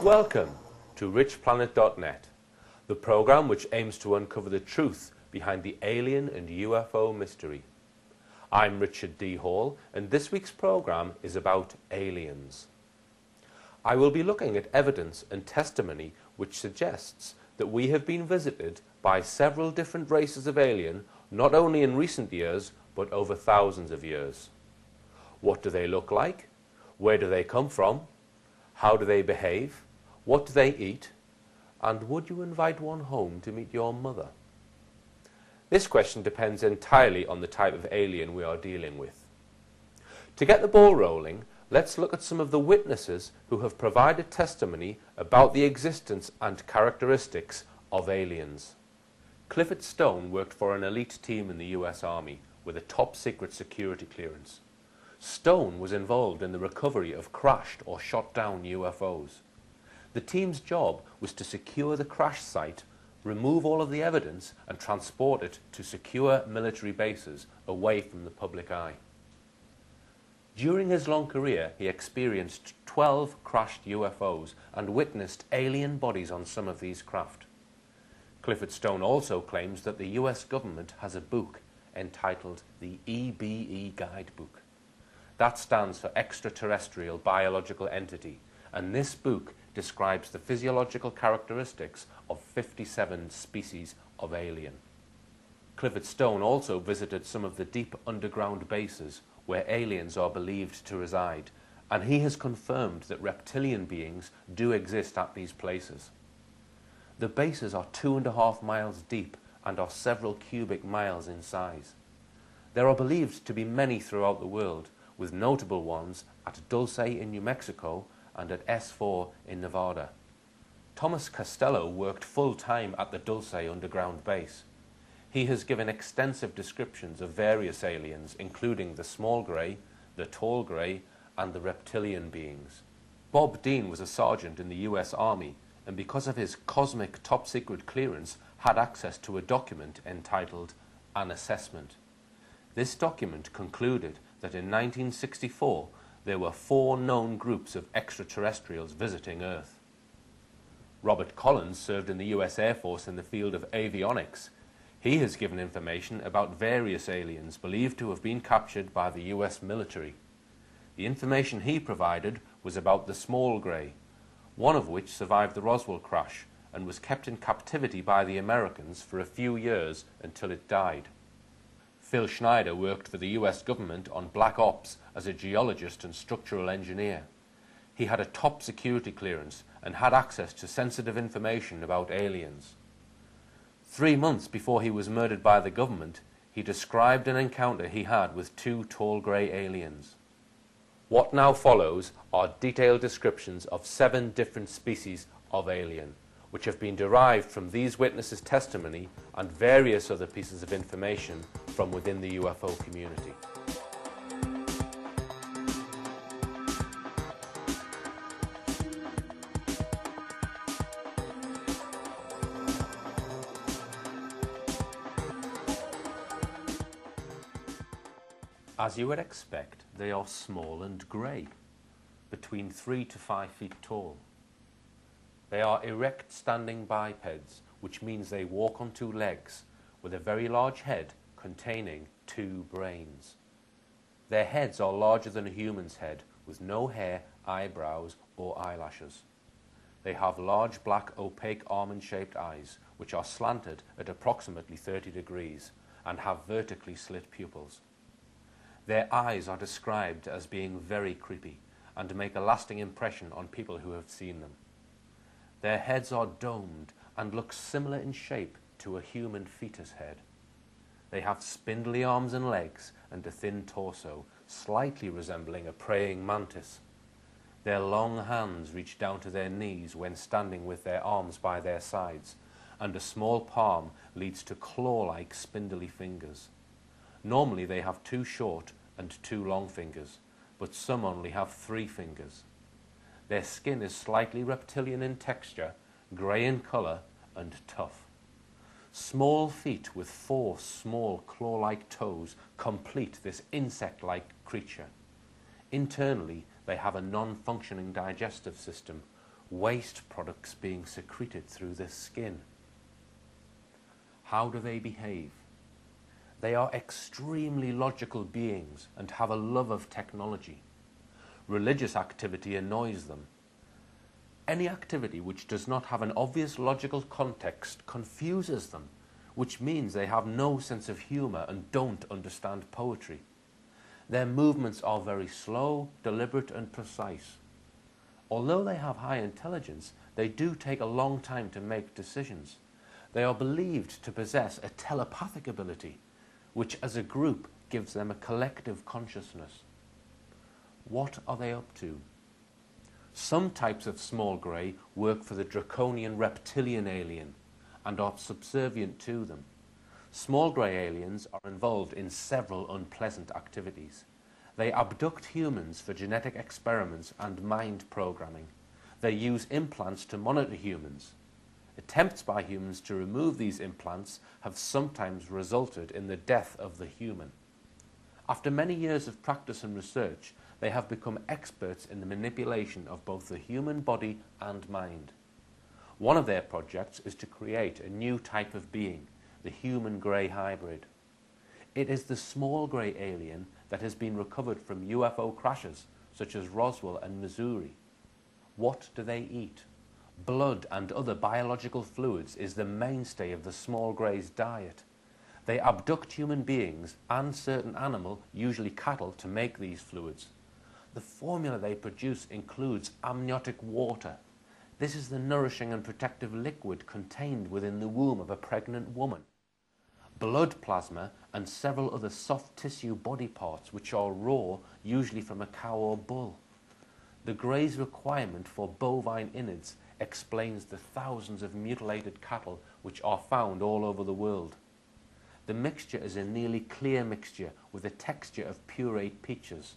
Welcome to richplanet.net, the program which aims to uncover the truth behind the alien and UFO mystery. I'm Richard D. Hall, and this week's program is about aliens. I will be looking at evidence and testimony which suggests that we have been visited by several different races of alien, not only in recent years, but over thousands of years. What do they look like? Where do they come from? How do they behave? What do they eat? And would you invite one home to meet your mother? This question depends entirely on the type of alien we are dealing with. To get the ball rolling, let's look at some of the witnesses who have provided testimony about the existence and characteristics of aliens. Clifford Stone worked for an elite team in the US Army with a top-secret security clearance. Stone was involved in the recovery of crashed or shot-down UFOs. The team's job was to secure the crash site, remove all of the evidence, and transport it to secure military bases away from the public eye. During his long career, he experienced 12 crashed UFOs and witnessed alien bodies on some of these craft. Clifford Stone also claims that the US government has a book entitled the EBE Guidebook. That stands for Extraterrestrial Biological Entity, and this book describes the physiological characteristics of 57 species of alien. Clifford Stone also visited some of the deep underground bases where aliens are believed to reside, and he has confirmed that reptilian beings do exist at these places. The bases are 2.5 miles deep and are several cubic miles in size. There are believed to be many throughout the world, with notable ones at Dulce in New Mexico and at S4 in Nevada. Thomas Costello worked full-time at the Dulce underground base. He has given extensive descriptions of various aliens, including the small grey, the tall grey, and the reptilian beings. Bob Dean was a sergeant in the US Army, and because of his cosmic top-secret clearance, had access to a document entitled An Assessment. This document concluded that in 1964 there were 4 known groups of extraterrestrials visiting Earth. Robert Collins served in the US Air Force in the field of avionics. He has given information about various aliens believed to have been captured by the US military. The information he provided was about the small grey, one of which survived the Roswell crash and was kept in captivity by the Americans for a few years until it died. Phil Schneider worked for the US government on Black Ops as a geologist and structural engineer. He had a top security clearance and had access to sensitive information about aliens. 3 months before he was murdered by the government, he described an encounter he had with 2 tall grey aliens. What now follows are detailed descriptions of 7 different species of alien, which have been derived from these witnesses' testimony and various other pieces of information from within the UFO community. As you would expect, they are small and grey, between 3 to 5 feet tall. They are erect standing bipeds, which means they walk on 2 legs, with a very large head containing 2 brains. Their heads are larger than a human's head, with no hair, eyebrows, or eyelashes. They have large black opaque almond-shaped eyes, which are slanted at approximately 30 degrees, and have vertically slit pupils. Their eyes are described as being very creepy, and make a lasting impression on people who have seen them. Their heads are domed and look similar in shape to a human fetus head. They have spindly arms and legs and a thin torso, slightly resembling a praying mantis. Their long hands reach down to their knees when standing with their arms by their sides, and a small palm leads to claw-like spindly fingers. Normally they have 2 short and 2 long fingers, but some only have 3 fingers. Their skin is slightly reptilian in texture, grey in colour, and tough. Small feet with 4 small claw-like toes complete this insect-like creature. Internally, they have a non-functioning digestive system, waste products being secreted through the skin. How do they behave? They are extremely logical beings and have a love of technology. Religious activity annoys them. Any activity which does not have an obvious logical context confuses them, which means they have no sense of humour and don't understand poetry. Their movements are very slow, deliberate and precise. Although they have high intelligence, they do take a long time to make decisions. They are believed to possess a telepathic ability, which as a group gives them a collective consciousness. What are they up to? Some types of small grey work for the draconian reptilian alien and are subservient to them. Small grey aliens are involved in several unpleasant activities. They abduct humans for genetic experiments and mind programming. They use implants to monitor humans. Attempts by humans to remove these implants have sometimes resulted in the death of the human. After many years of practice and research, they have become experts in the manipulation of both the human body and mind. One of their projects is to create a new type of being, the human grey hybrid. It is the small grey alien that has been recovered from UFO crashes such as Roswell and Missouri. What do they eat? Blood and other biological fluids is the mainstay of the small grey's diet. They abduct human beings and certain animal, usually cattle, to make these fluids. The formula they produce includes amniotic water. This is the nourishing and protective liquid contained within the womb of a pregnant woman. Blood plasma and several other soft tissue body parts which are raw, usually from a cow or bull. The Grey's requirement for bovine innards explains the thousands of mutilated cattle which are found all over the world. The mixture is a nearly clear mixture with a texture of pureed peaches.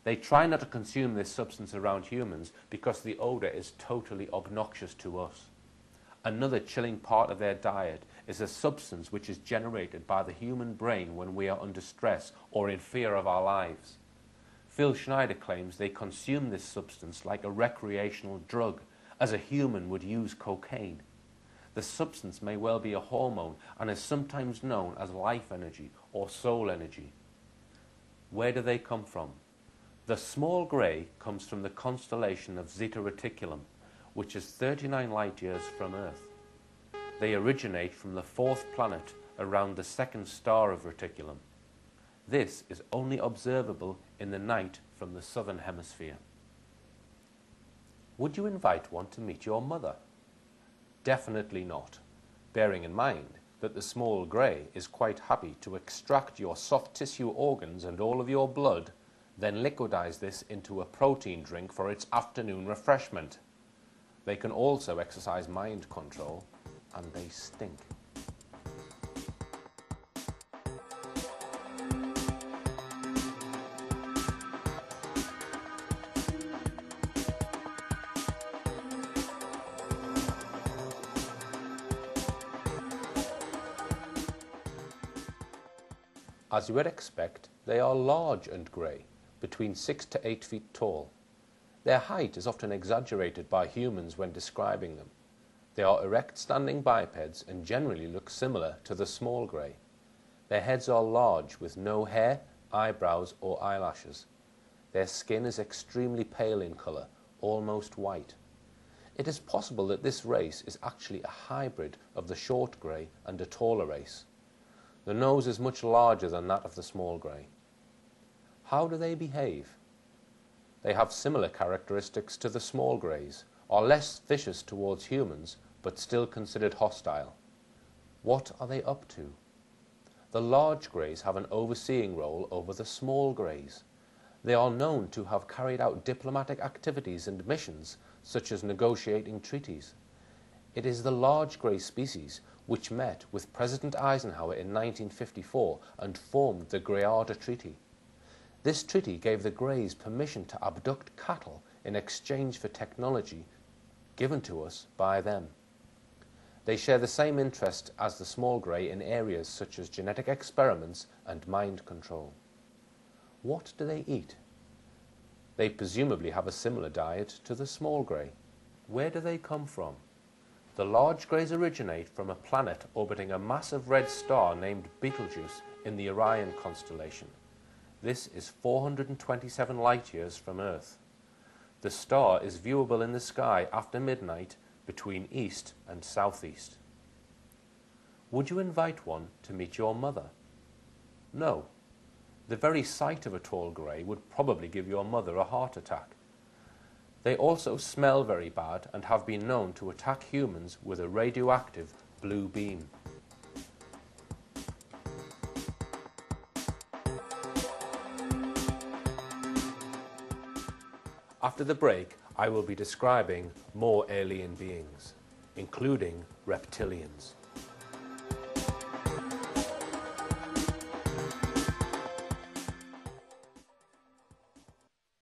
They try not to consume this substance around humans because the odour is totally obnoxious to us. Another chilling part of their diet is a substance which is generated by the human brain when we are under stress or in fear of our lives. Phil Schneider claims they consume this substance like a recreational drug, as a human would use cocaine. The substance may well be a hormone and is sometimes known as life energy or soul energy. Where do they come from? The small grey comes from the constellation of Zeta Reticulum, which is 39 light years from Earth. They originate from the fourth planet around the second star of Reticulum. This is only observable in the night from the southern hemisphere. Would you invite one to meet your mother? Definitely not, bearing in mind that the small grey is quite happy to extract your soft tissue organs and all of your blood, then liquidize this into a protein drink for its afternoon refreshment. They can also exercise mind control, and they stink. As you would expect, they are large and grey, between 6 to 8 feet tall. Their height is often exaggerated by humans when describing them. They are erect standing bipeds and generally look similar to the small grey. Their heads are large with no hair, eyebrows or eyelashes. Their skin is extremely pale in colour, almost white. It is possible that this race is actually a hybrid of the short grey and a taller race. The nose is much larger than that of the small grey. How do they behave? They have similar characteristics to the small greys, are less vicious towards humans, but still considered hostile. What are they up to? The large greys have an overseeing role over the small greys. They are known to have carried out diplomatic activities and missions, such as negotiating treaties. It is the large grey species which met with President Eisenhower in 1954 and formed the Greada Treaty. This treaty gave the Greys permission to abduct cattle in exchange for technology given to us by them. They share the same interest as the small grey in areas such as genetic experiments and mind control. What do they eat? They presumably have a similar diet to the small grey. Where do they come from? The large greys originate from a planet orbiting a massive red star named Betelgeuse in the Orion constellation. This is 427 light-years from Earth. The star is viewable in the sky after midnight between east and southeast. Would you invite one to meet your mother? No. The very sight of a tall grey would probably give your mother a heart attack. They also smell very bad and have been known to attack humans with a radioactive blue beam. After the break, I will be describing more alien beings, including reptilians.